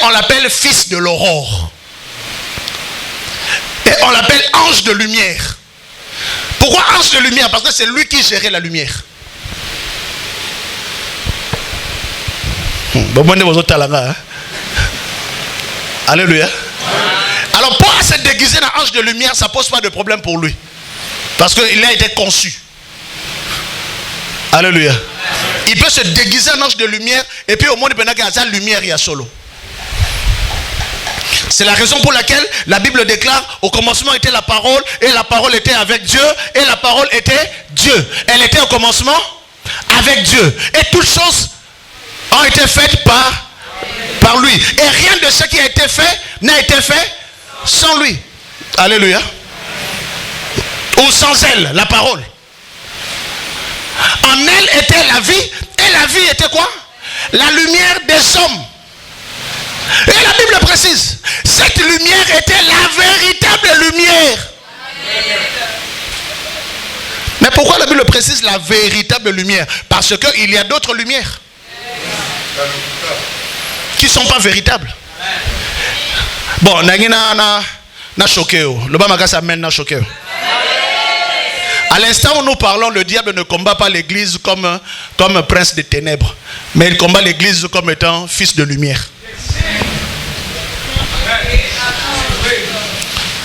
on l'appelle fils de l'aurore. Et on l'appelle ange de lumière. Pourquoi ange de lumière? Parce que c'est lui qui gérait la lumière. Alléluia. Alors pour se déguiser dans ange de lumière, ça ne pose pas de problème pour lui. Parce qu'il a été conçu. Alléluia. Il peut se déguiser en ange de lumière et puis au monde il y a sa lumière, il y a solo. C'est la raison pour laquelle la Bible déclare au commencement était la parole et la parole était avec Dieu et la parole était Dieu. Elle était au commencement avec Dieu. Et toutes choses ont été faites par lui. Et rien de ce qui a été fait n'a été fait sans lui. Alléluia. Ou sans elle, la parole. En elle était la vie. Et la vie était quoi? La lumière des hommes. Et la Bible précise, cette lumière était la véritable lumière. Mais pourquoi la Bible précise la véritable lumière? Parce qu'il y a d'autres lumières qui ne sont pas véritables. Bon, na choqué. Le bamagas amène na choqué. À l'instant où nous parlons, le diable ne combat pas l'église comme prince des ténèbres, mais il combat l'église comme étant fils de lumière.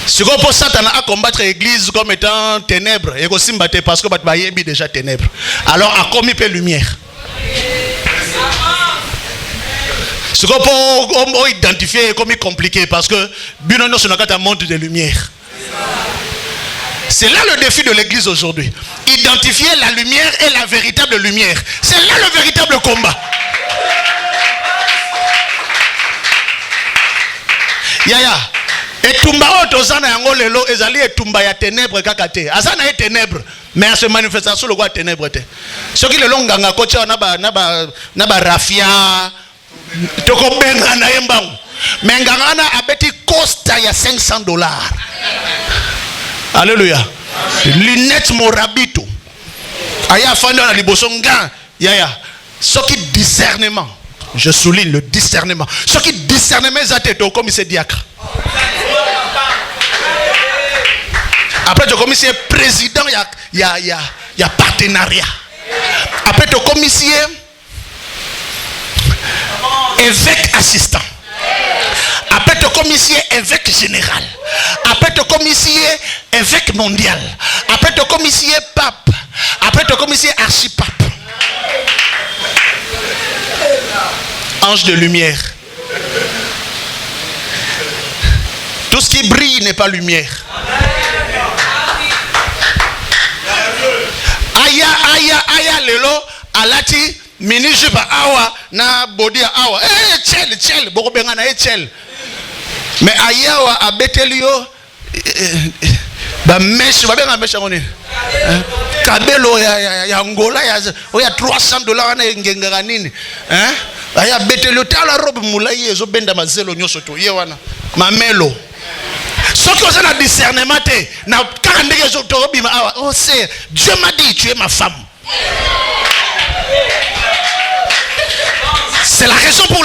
Si vous pensez à combattre l'église comme étant ténèbres, et aussi parce que vous avez déjà ténèbres, alors à commis peu lumière. Ce qu'on peut identifier comme compliqué parce que Binono c'est un monde de lumière. C'est là le défi de l'église aujourd'hui. Identifier la lumière et la véritable lumière. C'est là le véritable combat. Yaya. Et tumba otozana yango lelo ezali etumba ya ténèbres kakate. Azana est ténèbres mais à se manifestation le roi ténèbres te. Ce qui le longanga kocha na ba rafia toko benga na yembangu. Mais ngana abeti costa ya $500. Alléluia. Lunettes morabito. Aya fanda na libosonga. Yaya. Ce qui discernement. Je souligne le discernement. Ce qui discernement zateto comme c'est diacre. Après tu comme c'est président il y a partenariat. Après tu comme ici évêque assistant. Après tu comme ici évêque général. Après tu comme ici évêque mondial. Après tu comme ici pape. Après tu comme ici archipape. Ange de lumière. Tout ce qui brille n'est pas lumière. Aya lelo alati mini jupa awa na body awa chel boko benga na chel. Mais aya wa abetelio ba mesh ba benga mesh ngoni. Kabelo ya ngola ya $300 na ngengera nini. Aya betelio tala robe mulai ezo benda mazelo nyoso to ye wana. Mamelo. Ce que vous avez un discernement, oh c'est Dieu m'a dit tu es ma femme. C'est la raison pour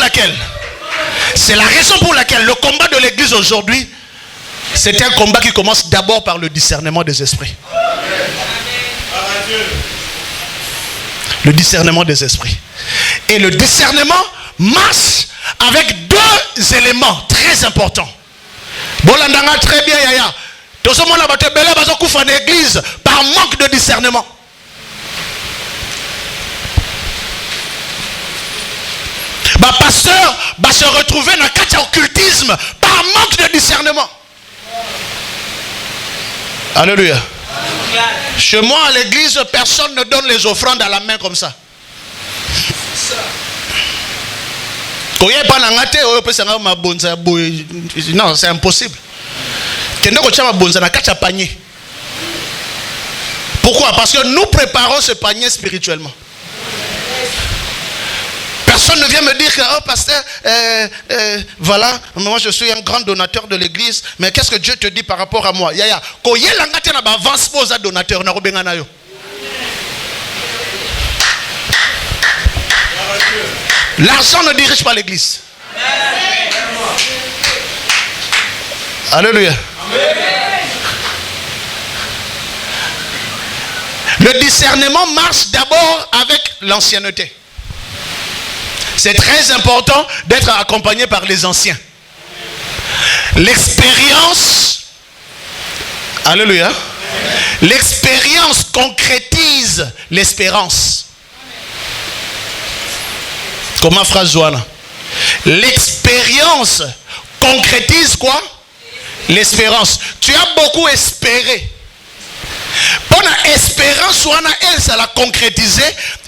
laquelle le combat de l'église aujourd'hui, c'est un combat qui commence d'abord par le discernement des esprits. Le discernement des esprits. Et le discernement marche avec deux éléments très importants. Bolandanga très bien yaya. Tout ce monde là bate belé bazo kufa na église par manque de discernement. Ba pasteur va se retrouver dans le occultisme par manque de discernement. Alléluia. Chez moi à l'église, personne ne donne les offrandes à la main comme ça. Non, c'est impossible. Pourquoi? Parce que nous préparons ce panier spirituellement. Personne ne vient me dire que, oh pasteur, voilà, moi je suis un grand donateur de l'église, mais qu'est-ce que Dieu te dit par rapport à moi? Yaya, ko yela ngate na ba avance posa donateur na robenga na yo. L'argent ne dirige pas l'église. Alléluia. Le discernement marche d'abord avec l'ancienneté. C'est très important d'être accompagné par les anciens. L'expérience, alléluia, l'expérience concrétise l'espérance. Comment phrase Joanna? L'expérience concrétise quoi? L'espérance. Tu as beaucoup espéré. Pour l'espérance, Joanna, elle, ça l'a concrétisé.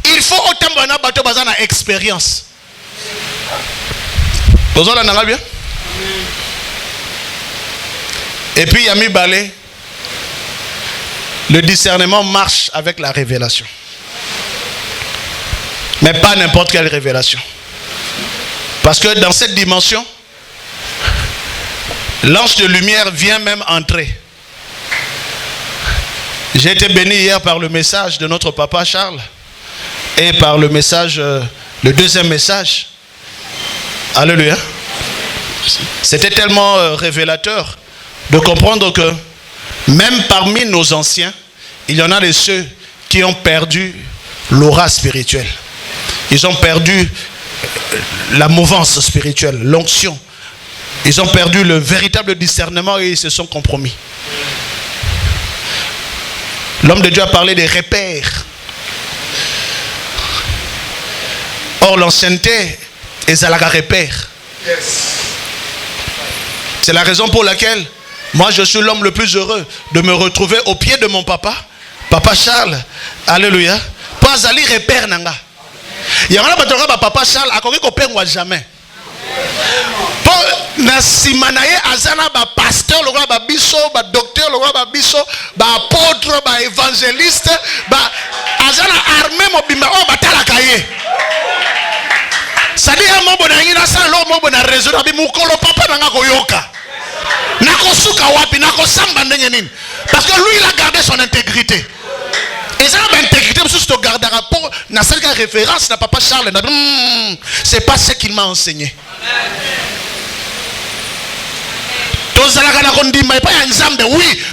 Il faut autant de bateau basé sur l'expérience. Vous avez bien? Et puis Yami Balé, le discernement marche avec la révélation. Mais pas n'importe quelle révélation. Parce que dans cette dimension, l'ange de lumière vient même entrer. J'ai été béni hier par le message de notre papa Charles et par le message, le deuxième message. Alléluia. C'était tellement révélateur de comprendre que même parmi nos anciens, il y en a de ceux qui ont perdu l'aura spirituelle. Ils ont perdu la mouvance spirituelle, l'onction. Ils ont perdu le véritable discernement et ils se sont compromis. L'homme de Dieu a parlé des repères. Or, l'ancienneté est à la repère. C'est la raison pour laquelle moi je suis l'homme le plus heureux de me retrouver au pied de mon papa, Papa Charles. Alléluia. Pas ali repère nanga. Il y a un papa Charles a connu qu'on perd moi jamais. Na simanaye azana ba pasteur le roi ba biso ba docteur le roi ba biso ba apôtre ba évangéliste ba azana armée mobimba o batala kaye. Ça dit un mot bona ngina sa lo mot bona réseau bi mukolo papa nanga koyoka. Nako suka wapi nako samba ndenge nini? Parce que lui il a gardé son intégrité. Et ça a intégrité parce que je te garde un rapport na celle qui a référence na papa Charles. C'est pas ce qu'il m'a enseigné. Oui,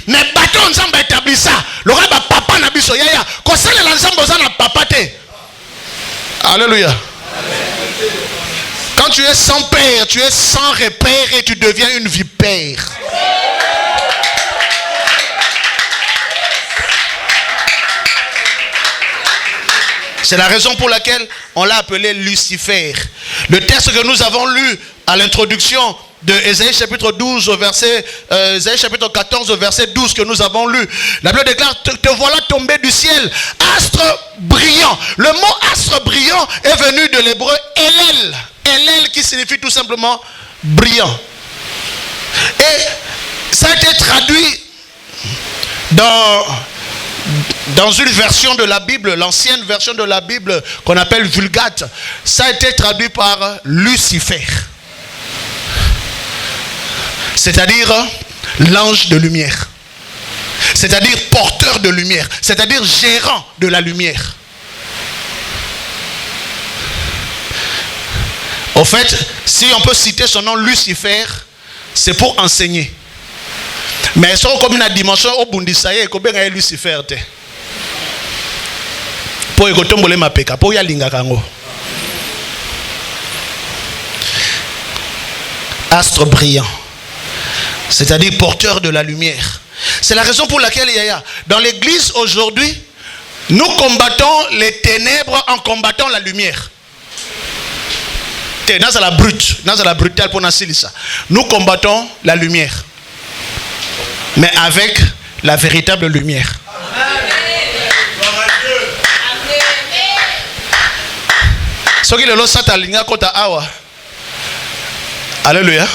mais bateau ensemble établi ça. Le roi papa na biso yaya. Quand ça l'ensemble na papa te. Alléluia. Quand tu es sans père, tu es sans repère et tu deviens une vipère. C'est la raison pour laquelle on l'a appelé Lucifer. Le texte que nous avons lu à l'introduction de Ésaïe chapitre 12 au verset Ésaïe chapitre 14 au verset 12 que nous avons lu. La Bible déclare te voilà tombé du ciel, astre brillant. Le mot astre brillant est venu de l'hébreu Elel. Elel qui signifie tout simplement brillant. Et ça a été traduit dans une version de la Bible, l'ancienne version de la Bible qu'on appelle Vulgate. Ça a été traduit par Lucifer. C'est-à-dire l'ange de lumière. C'est-à-dire porteur de lumière. C'est-à-dire gérant de la lumière. Au fait, si on peut citer son nom Lucifer, c'est pour enseigner. Mais ça comme une dimension au bundisaye ko benga Lucifer te. Po ekotombole mapeka, po ya linga kango. Astre brillant. C'est-à-dire porteur de la lumière. C'est la raison pour laquelle dans l'église aujourd'hui, nous combattons les ténèbres en combattant la lumière. Dans la brute, dans la brutale pour ça. Nous combattons la lumière. Mais avec la véritable lumière. Ce qui est le satalinga kota awa. Alléluia.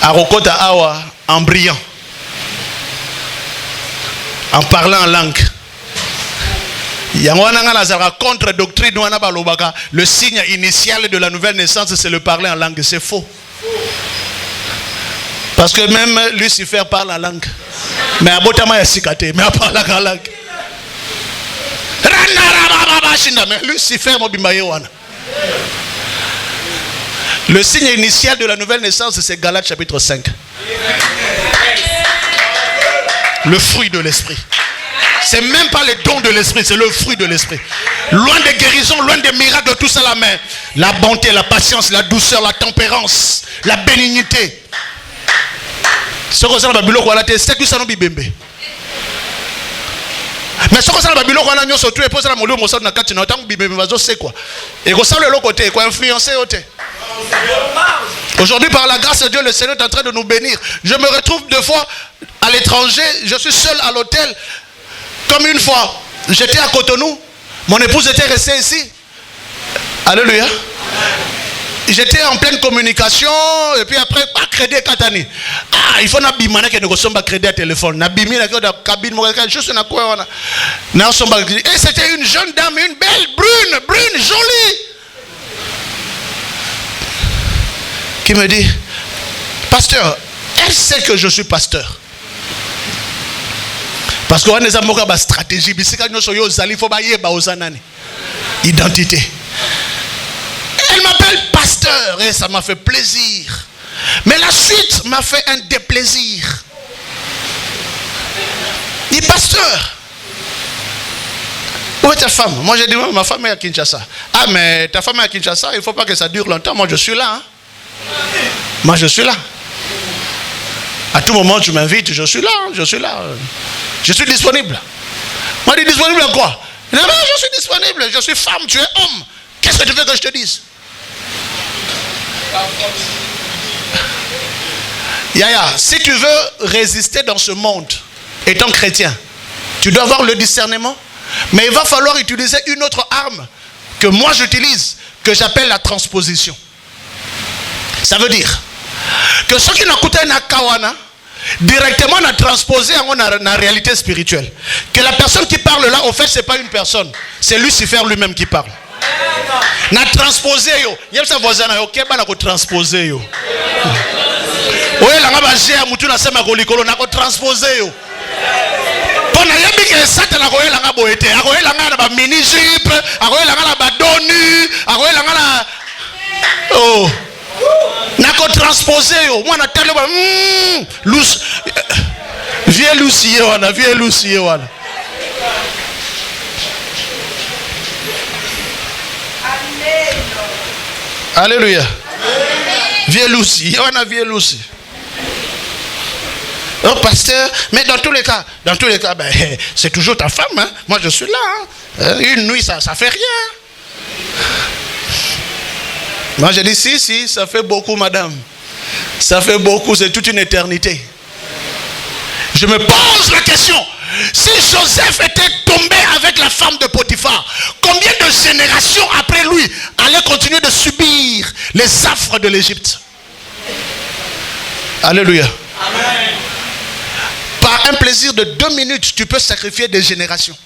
Arokota awa en brillant. En parlant en langue. Contre-doctrine, le signe initial de la nouvelle naissance, c'est le parler en langue. C'est faux. Parce que même Lucifer parle en langue. Mais à Botama, il y a mais à parler en langue. Mais Lucifer, Le signe initial de la nouvelle naissance, c'est Galates chapitre 5. Le fruit de l'esprit. C'est même pas les dons de l'esprit, c'est le fruit de l'esprit. Loin des guérisons, loin des miracles, tout ça la main. La bonté, la patience, la douceur, la tempérance, la bénignité. Ce que ça n'a pas biloko ala te, c'est que ça n'a pas bibembe. Mais ce que ça n'a pas biloko ala nyo surtout et pose la molio mosa na kati na tant bibembe vazo c'est quoi. Et que ça le côté quoi influencer côté. Aujourd'hui par la grâce de Dieu le Seigneur est en train de nous bénir. Je me retrouve deux fois à l'étranger, je suis seul à l'hôtel. Comme une fois, j'étais à Cotonou, mon épouse était restée ici. Alléluia. J'étais en pleine communication et puis après pas crédit Katani. Ah, il faut na bimana que négocier ba crédit à téléphone. Na bimina que da cabine mo juste na quoi on a. Na somba et c'était une jeune dame, une belle brune, jolie. Qui me dit pasteur, elle sait que je suis pasteur. Parce qu'on a une stratégie, identité. Elle m'appelle pasteur et ça m'a fait plaisir. Mais la suite m'a fait un déplaisir. Il dit pasteur, où est ta femme? Moi j'ai dit ma femme est à Kinshasa. Ah mais ta femme est à Kinshasa, il ne faut pas que ça dure longtemps. Moi je suis là. Hein? Moi je suis là. À tout moment tu m'invites, je suis là. Je suis disponible. Moi je dis disponible à quoi? Non, je suis disponible, je suis femme, tu es homme. Qu'est-ce que tu veux que je te dise? Yaya, si tu veux résister dans ce monde, étant chrétien, tu dois avoir le discernement. Mais il va falloir utiliser une autre arme que moi j'utilise, que j'appelle la transposition. Ça veut dire que ceux qui n'écoutent un kawana, directement on a transposé en la réalité spirituelle. Que la personne qui parle là, au fait, ce n'est pas une personne. C'est Lucifer lui-même qui parle. Na transposé yo. Y'a sa voisin yo. Qu'est-ce qu'on a transposé yo? Oui, la ngaba j'ai à moutou na sema kolikolo na ko transposé yo. Pona yebi ke sata na ko la ngabo ete. A ko la ngana ba mini jupe, a ko la ngana ba donu, a ko la ngana oh. Na ko transposé yo. Moi na tele ba lus vieux Lucie wana, vieux Lucie wana. Alléluia. Vieux Lucie, on a vieux Lucie. Oh pasteur, mais dans tous les cas, ben, c'est toujours ta femme. Hein? Moi je suis là. Hein? Une nuit, ça fait rien. Moi je dis si, ça fait beaucoup, madame. Ça fait beaucoup, c'est toute une éternité. Je me pose la question. Si Joseph était tombé avec la femme de Potiphar, combien de générations après lui allaient continuer de subir les affres de l'Égypte? Alléluia. Amen. Par un plaisir de 2 minutes, tu peux sacrifier des générations.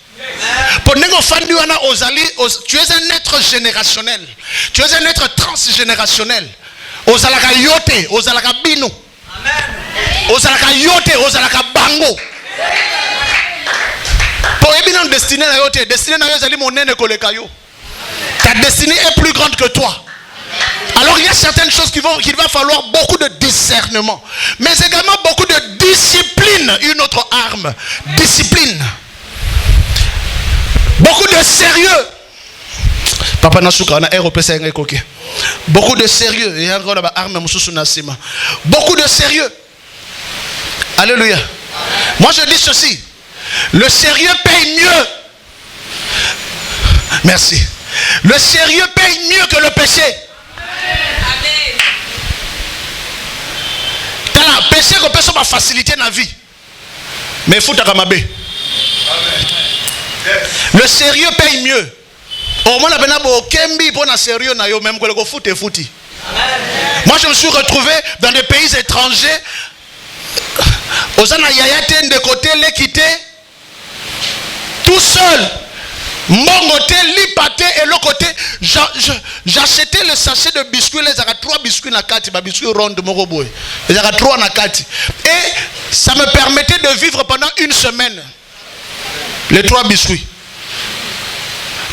Tu es un être générationnel. Tu es un être transgénérationnel. Ozalaka yote, ozalaka bino. Ozalaka yote, ozalaka bango. Pour évidemment destinée na yote, destinée na yote, mon nene koleka yo. Ta destinée est plus grande que toi. Alors il y a certaines choses qu'il va falloir beaucoup de discernement, mais également beaucoup de discipline, une autre arme, discipline. Beaucoup de sérieux. Papa Nasuka, on a ROPC. Beaucoup de sérieux. Il y a encore la arme Mususunasima. Beaucoup de sérieux. Alléluia. Moi je dis ceci. Le sérieux paye mieux. Merci. Le sérieux paye mieux que le péché. T'as la péché que personne va faciliter la vie. Mais il faut t'agamabé. Le sérieux paye mieux. Au moins, la kembi pour na sérieux na yo même que le foot est fouti. Moi, je me suis retrouvé dans des pays étrangers. Osana yayate de côté l'équité tout seul. Mon côté, l'ipate et l'autre côté, j'achetais le sachet de biscuits, les 3 biscuits na kati, biscuits ronds de Moroboy. Les 3 na kati. Et ça me permettait de vivre pendant 1 semaine. Les 3 biscuits.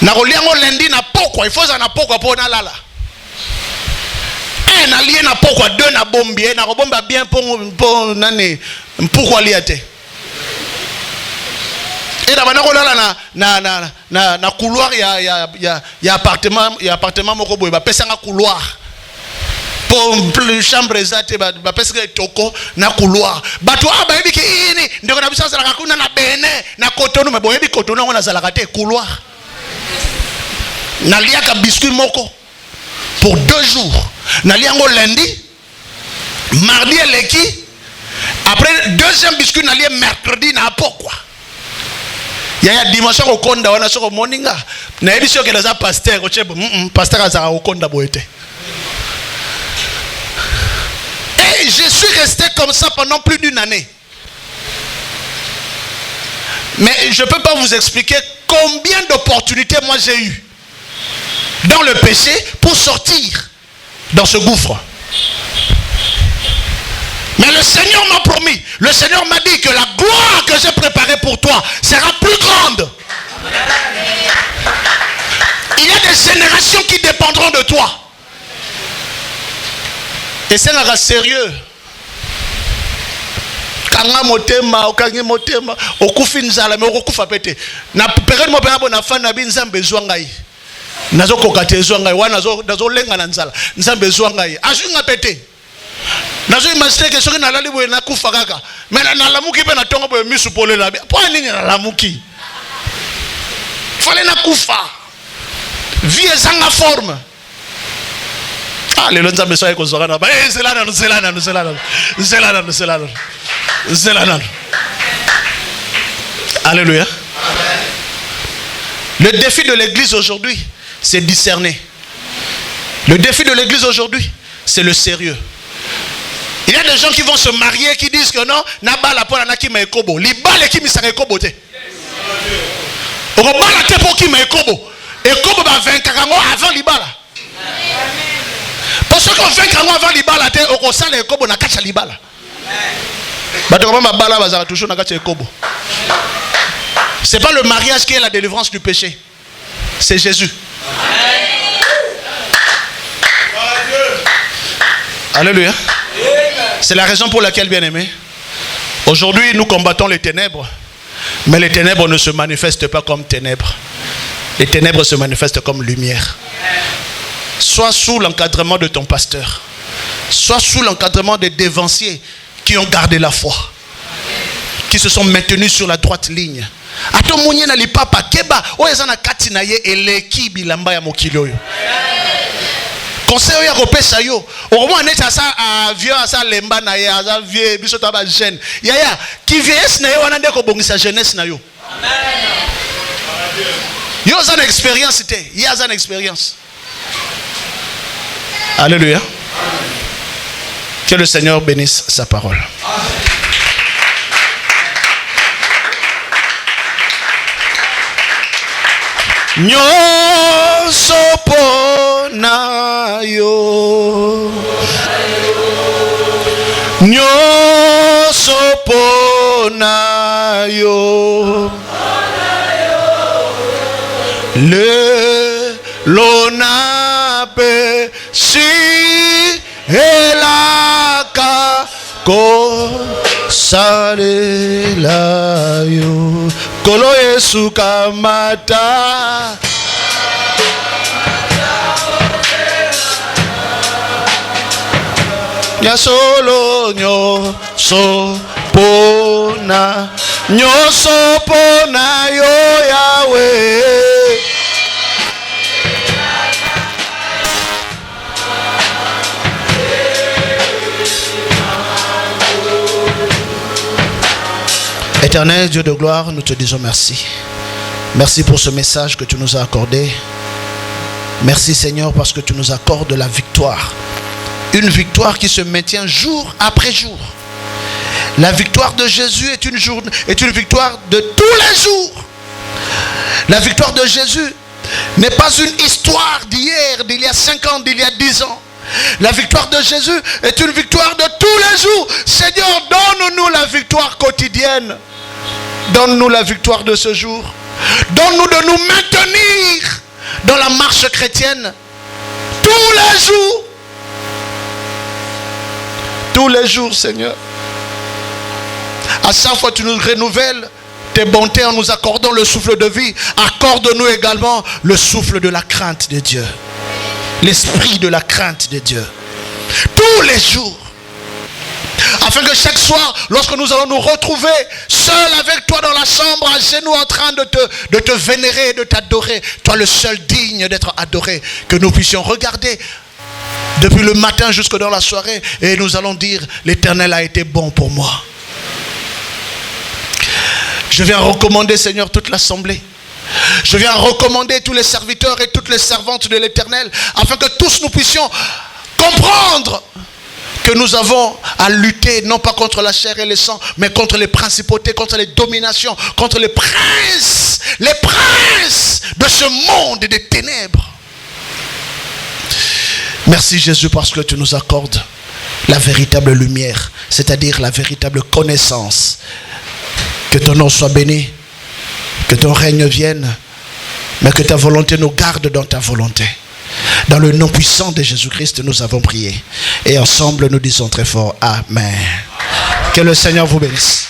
Na koliango lundi na pokwa, il faut ça na pokwa pour na lala. na lié na pourquoi deux na bombi na robomba bien pour nani pourquoi liate et da bana kolala na couloir ya appartement moko boye ba pesa nga couloir pour chambre ezate ba pesa nga toko na couloir bato aba yebi ki ini ndeko na biso sala kuna na Benin na Cotonou me boyebi Cotonou ngona sala te couloir na liaka biscuit moko pour 2 jours. Naliango lundi, mardi et leki. Après deuxième biscuit nalié mercredi na pourquoi. Il y a dimanche au konda wana soko moninga. Na edisio ke daza pasteur o chebo pasteur azara au konda boete. Et je suis resté comme ça pendant plus d'1 année. Mais je ne peux pas vous expliquer combien d'opportunités moi j'ai eu dans le péché pour sortir dans ce gouffre. Mais le Seigneur m'a promis, le Seigneur m'a dit que la gloire que j'ai préparée pour toi sera plus grande. Il y a des générations qui dépendront de toi. Et c'est un sérieux. Kanga motema, okangi motema, okufi nzala, mais okufa pete. Na période mo pena bona fa na binzambe zwangai. Nazo kokate zwangai, wana nazo lenga na nzala. Nzambe zwangai. Ajunga pete. Nazo imagine que soki nalali boye na kufa kaka. Mais na lamuki pe na tonga boye misu pole la. Po nini na lamuki? Fallait na kufa. Vie ezanga forme. Ah, les lonza meso eko zokana ba zelana. Alléluia. Le défi de l'église aujourd'hui, c'est discerner. Le défi de l'église aujourd'hui, c'est le sérieux. Il y a des gens qui vont se marier qui disent que non, nabala pour la ki ma ekobo. Libale ki mi sa ekobo te. Robala te pour ki ma ekobo. Ekobo ba 24 ans avant libala. Parce qu'on fait quand avant libala te au sale ekobo na kacha libala. Ba to ba bala bazara toujours na kacha ekobo. C'est pas le mariage qui est la délivrance du péché. C'est Jésus. Alléluia. C'est la raison pour laquelle, bien aimé, aujourd'hui nous combattons les ténèbres, mais les ténèbres ne se manifestent pas comme ténèbres. Les ténèbres se manifestent comme lumière. Sois sous l'encadrement de ton pasteur. Sois sous l'encadrement des dévanciers qui ont gardé la foi, qui se sont maintenus sur la droite ligne. Ato mounye na lipapa keba oeza na kati na ye eleki bilamba ya mokili oyo. Conseil ya kopesa yo. Omo neta sa vieux asa lemba na ye asa vieux biso to ba jeune. Yaya ki vieillesse na yo wana ndeko bongisa jeunesse na yo. Amen. Yo za na expérience te, ya za na expérience. Alléluia. Que le Seigneur bénisse sa parole. Nyoso pona yo, nyoso pona yo, le lonape si elaka ko salela yo. Kolo Yesu kamata ya solo nyoso pona yo Yahweh. Éternel Dieu de gloire, nous te disons merci. Merci pour ce message que tu nous as accordé. Merci Seigneur parce que tu nous accordes la victoire. Une victoire qui se maintient jour après jour. La victoire de Jésus est une victoire de tous les jours. La victoire de Jésus n'est pas une histoire d'hier, d'il y a 5 ans, d'il y a 10 ans. La victoire de Jésus est une victoire de tous les jours. Seigneur, donne-nous la victoire quotidienne. Donne-nous la victoire de ce jour. Donne-nous de nous maintenir dans la marche chrétienne tous les jours. Tous les jours, Seigneur. À chaque fois, tu nous renouvelles tes bontés en nous accordant le souffle de vie. Accorde-nous également le souffle de la crainte de Dieu. L'esprit de la crainte de Dieu. Tous les jours. Afin que chaque soir, lorsque nous allons nous retrouver seuls avec toi dans la chambre, à genoux en train de te vénérer, de t'adorer, toi le seul digne d'être adoré, que nous puissions regarder depuis le matin jusque dans la soirée et nous allons dire, l'Éternel a été bon pour moi. Je viens recommander, Seigneur, toute l'assemblée. Je viens recommander tous les serviteurs et toutes les servantes de l'Éternel, afin que tous nous puissions comprendre que nous avons à lutter non pas contre la chair et le sang, mais contre les principautés, contre les dominations, contre les princes de ce monde des ténèbres. Merci Jésus parce que tu nous accordes la véritable lumière, c'est-à-dire la véritable connaissance. Que ton nom soit béni, que ton règne vienne, mais que ta volonté nous garde dans ta volonté. Dans le nom puissant de Jésus-Christ, nous avons prié. Et ensemble, nous disons très fort, Amen. Que le Seigneur vous bénisse.